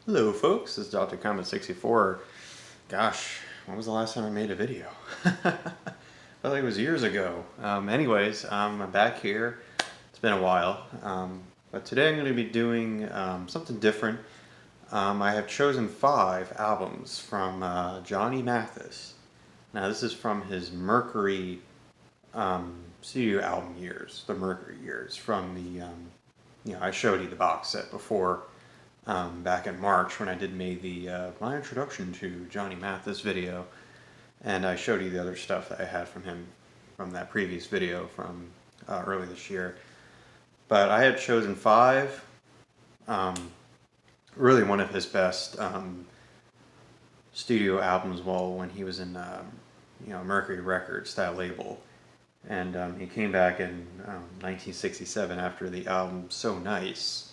Hello folks, this is Dr. Comet 64. Gosh, when was the last time I made a video? Felt like it was years ago. I'm back here. It's been a while. But today I'm going to be doing something different. I have chosen 5 albums from Johnny Mathis. Now this is from his Mercury studio album years, the Mercury years from I showed you the box set before back in March when I did my introduction to Johnny Mathis video, and I showed you the other stuff that I had from him from that previous video from early this year. But I had chosen 5, um, really one of his best studio albums while when he was in Mercury Records, that label. And he came back in 1967 after the album So Nice,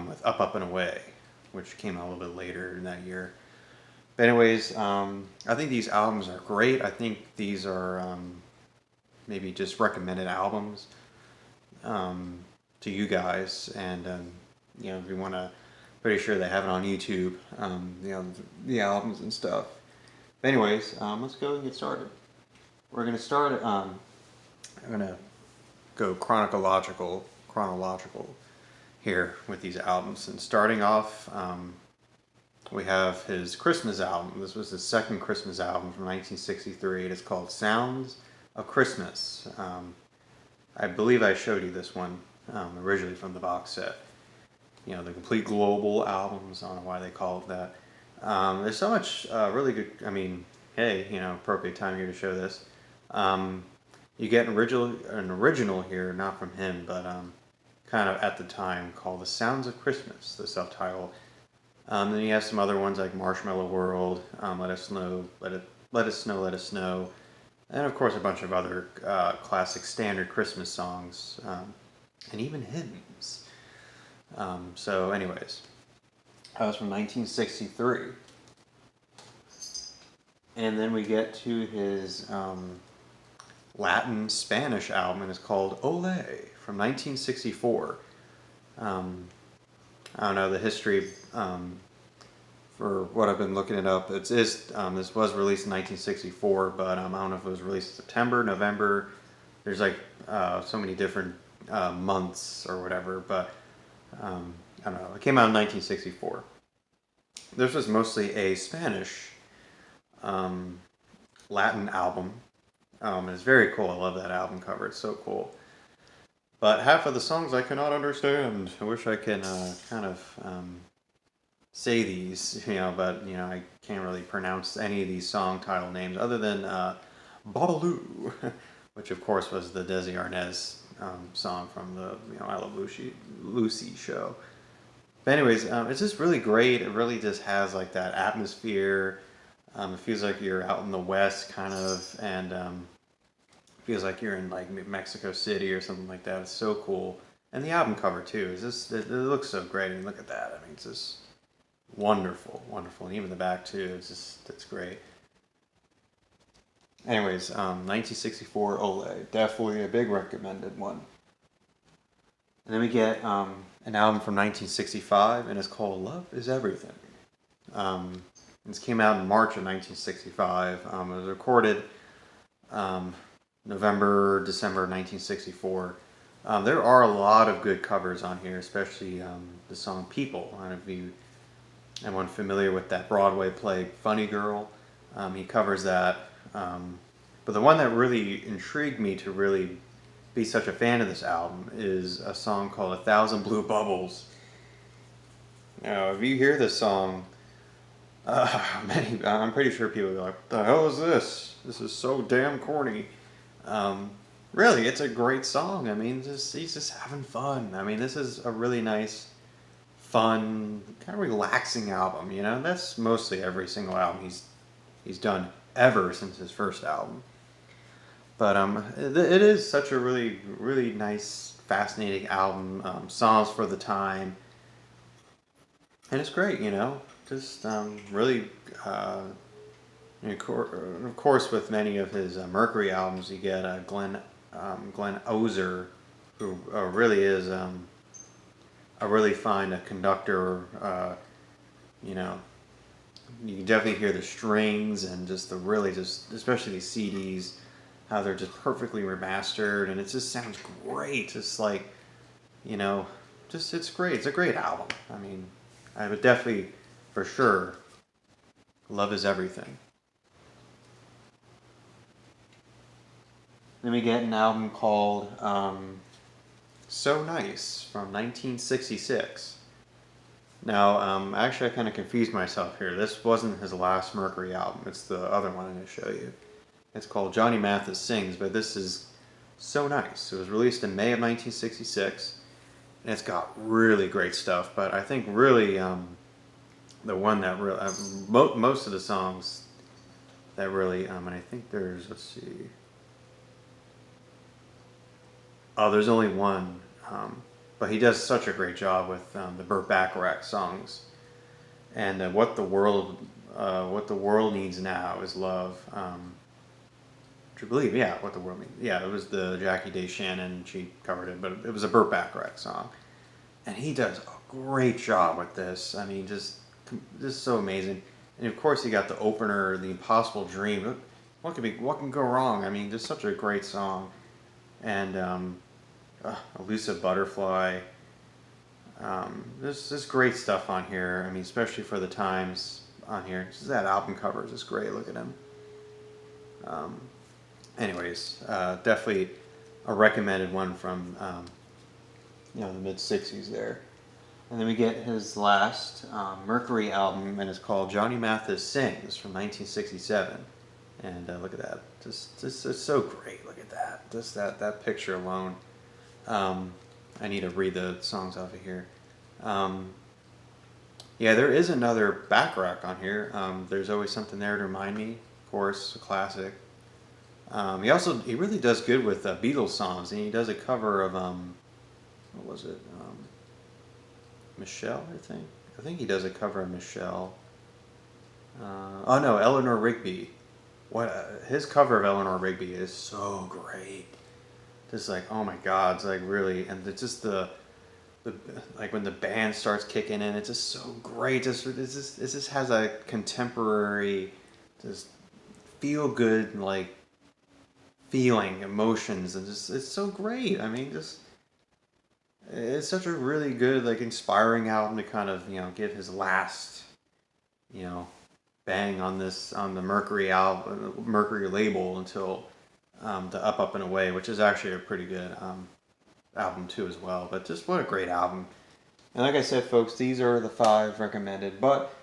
with Up and Away, which came out a little bit later in that year. But anyways, I think these albums are great. I think these are maybe just recommended albums to you guys, and if you want to, pretty sure they have it on YouTube. The albums and stuff. But anyways, let's go and get started. We're gonna start. I'm gonna go chronological here with these albums. And starting off, we have his Christmas album. This was his second Christmas album from 1963. It is called Sounds of Christmas. I believe I showed you this one originally from the box set. The complete global albums. I don't know why they call it that. There's so much really good. I mean, hey, appropriate time here to show this. You get an original here, not from him, but kind of at the time, called The Sounds of Christmas, the subtitle. Then you have some other ones like Marshmallow World, Let Us Know, Let Us Know, Let Us Know, and of course a bunch of other classic standard Christmas songs, and even hymns. So anyways, that was from 1963. And then we get to his Latin Spanish album, and it's called Olay from 1964. I don't know the history for what I've been looking it up. This was released in 1964, but I don't know if it was released in September, November. There's like so many different months or whatever, but I don't know. It came out in 1964. This was mostly a Spanish Latin album. It's very cool. I love that album cover. It's so cool. But half of the songs I cannot understand. I wish I can kind of say these, but I can't really pronounce any of these song title names other than Babaloo, which of course was the Desi Arnaz song from the I Love Lucy show. But anyways, it's just really great. It really just has like that atmosphere. It feels like you're out in the West, kind of, and feels like you're in like Mexico City or something like that. It's so cool, and the album cover too is just it looks so great. I mean, look at that. I mean, it's just wonderful, wonderful, and even the back too. It's great. Anyways, 1964 Olay, definitely a big recommended one. And then we get an album from 1965, and it's called Love Is Everything. This came out in March of 1965. It was recorded November, December 1964. There are a lot of good covers on here, especially the song People. I don't know if you anyone familiar with that Broadway play Funny Girl. He covers that. But the one that really intrigued me to really be such a fan of this album is a song called A Thousand Blue Bubbles. Now, if you hear this song, I'm pretty sure people will be like, what the hell is this? This is so damn corny. Really, it's a great song. I mean, he's just having fun. I mean, this is a really nice, fun, kind of relaxing album. That's mostly every single album he's done ever since his first album. But it is such a really, really nice, fascinating album. Songs for the time, and it's great. Just really. And of course, with many of his Mercury albums, you get Glenn Ozer, who really is a really fine conductor, you definitely hear the strings and just the really just, especially these CDs, how they're just perfectly remastered, and it just sounds great. It's like, you know, just it's great. It's a great album. I mean, I would definitely, for sure, Love Is Everything. Then we get an album called So Nice from 1966. Now, actually, I kind of confused myself here. This wasn't his last Mercury album. It's the other one I'm going to show you. It's called Johnny Mathis Sings, but this is So Nice. It was released in May of 1966, and it's got really great stuff. But I think really the one that really, most of the songs that really, and I think there's, let's see. Oh, there's only one, but he does such a great job with the Burt Bacharach songs, and what the world needs now is love. Which I believe, yeah, what the world needs. Yeah, it was the Jackie Day Shannon. She covered it, but it was a Burt Bacharach song, and he does a great job with this. I mean, just so amazing. And of course, he got the opener, "The Impossible Dream." What can go wrong? I mean, just such a great song, and Elusive Butterfly. There's great stuff on here. I mean, especially for the times on here. Just that album cover is just great. Look at him. Anyways, definitely a recommended one from the mid '60s there. And then we get his last Mercury album, and it's called Johnny Mathis Sings from 1967. And look at that. Just it's so great. Look at that. Just that picture alone. I need to read the songs off of here. Yeah, there is another Bacharach on here. There's Always Something There to Remind Me, of course, a classic. He really does good with Beatles songs, and he does a cover of what was it? Michelle, I think. I think he does a cover of Michelle. Oh no, Eleanor Rigby. His cover of Eleanor Rigby is so great. Just like, oh my God, it's like really, and it's just the like when the band starts kicking in, it's just so great. It just has a contemporary, just feel good like feeling, emotions, and just it's so great. I mean, just it's such a really good, like, inspiring album to kind of give his last bang on the Mercury album, Mercury label until the Up and Away, which is actually a pretty good album too as well. But just what a great album. And like I said, folks, these are the 5 recommended. But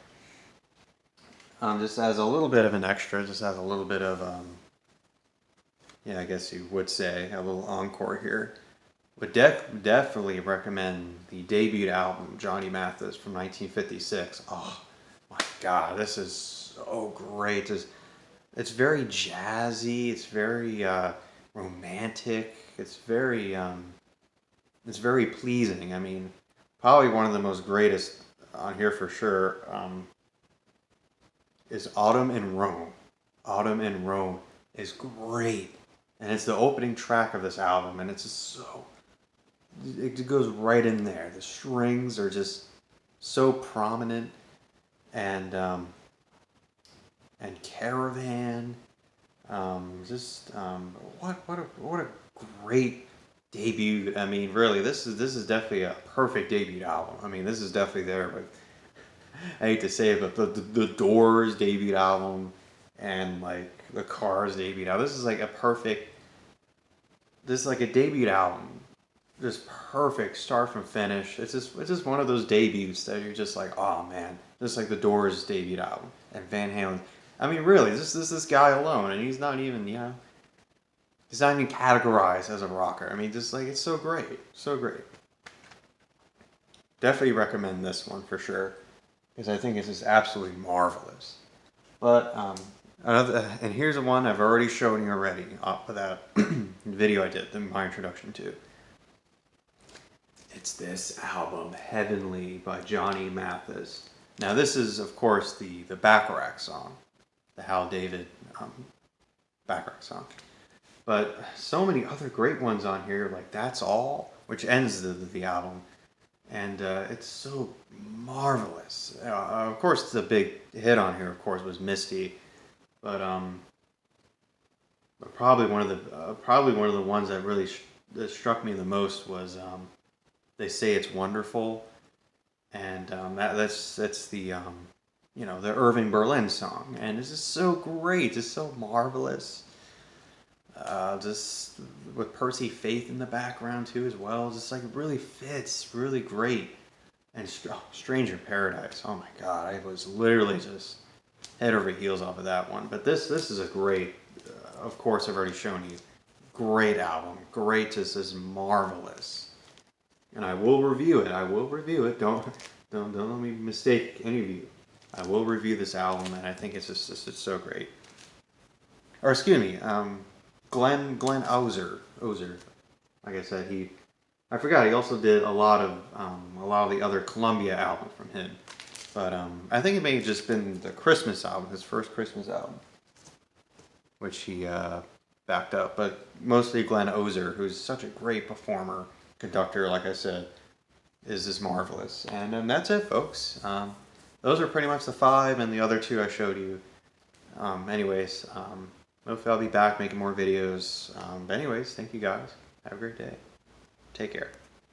just as a little bit of an extra, just as a little bit of I guess you would say a little encore here. Would definitely recommend the debut album Johnny Mathis from 1956. Oh my God, this is so great. It's very jazzy. It's very romantic. It's very pleasing. I mean, probably one of the most greatest on here for sure is Autumn in Rome. Autumn in Rome is great, and it's the opening track of this album, and it's just so. It goes right in there. The strings are just so prominent, and Caravan, what a great debut. I mean, really, this is definitely a perfect debut album. I mean, this is definitely there. But I hate to say it, but the Doors debut album and like the Cars debut album. This is like a perfect. This is like a debut album. Just perfect start from finish. It's just one of those debuts that you're just like, oh man, just like the Doors debut album and Van Halen. I mean, really, this guy alone, and he's not even he's not even categorized as a rocker. I mean, just like it's so great, so great. Definitely recommend this one for sure, because I think it's just absolutely marvelous. But and here's the one I've already shown you already off of that video I did, my introduction to. It's this album, Heavenly by Johnny Mathis. Now this is, of course, the Bacharach song, the Hal David Bacharach song. But so many other great ones on here, like That's All, which ends the album. and it's so marvelous. Of course, the big hit on here, of course, was Misty, but probably one of the ones that really that struck me the most was They Say It's Wonderful, and that's the the Irving Berlin song, and it's just so great, just so marvelous. Just with Percy Faith in the background too, as well, just like really fits, really great. And Stranger Paradise, oh my God, I was literally just head over heels off of that one. But this is a great, of course, I've already shown you, great album, great, just as marvelous. And I will review it. I will review it. Don't let me mistake any of you. I will review this album, and I think it's so great. Or excuse me, Glenn Ozer. Like I said, I forgot he also did a lot of the other Columbia albums from him. But I think it may have just been the Christmas album, his first Christmas album, which he backed up. But mostly Glenn Ozer, who's such a great performer, conductor, like I said, is just marvelous. And that's it, folks. Those are pretty much the 5, and the other 2 I showed you. Anyways, hopefully I'll be back making more videos. But anyways, thank you guys. Have a great day. Take care.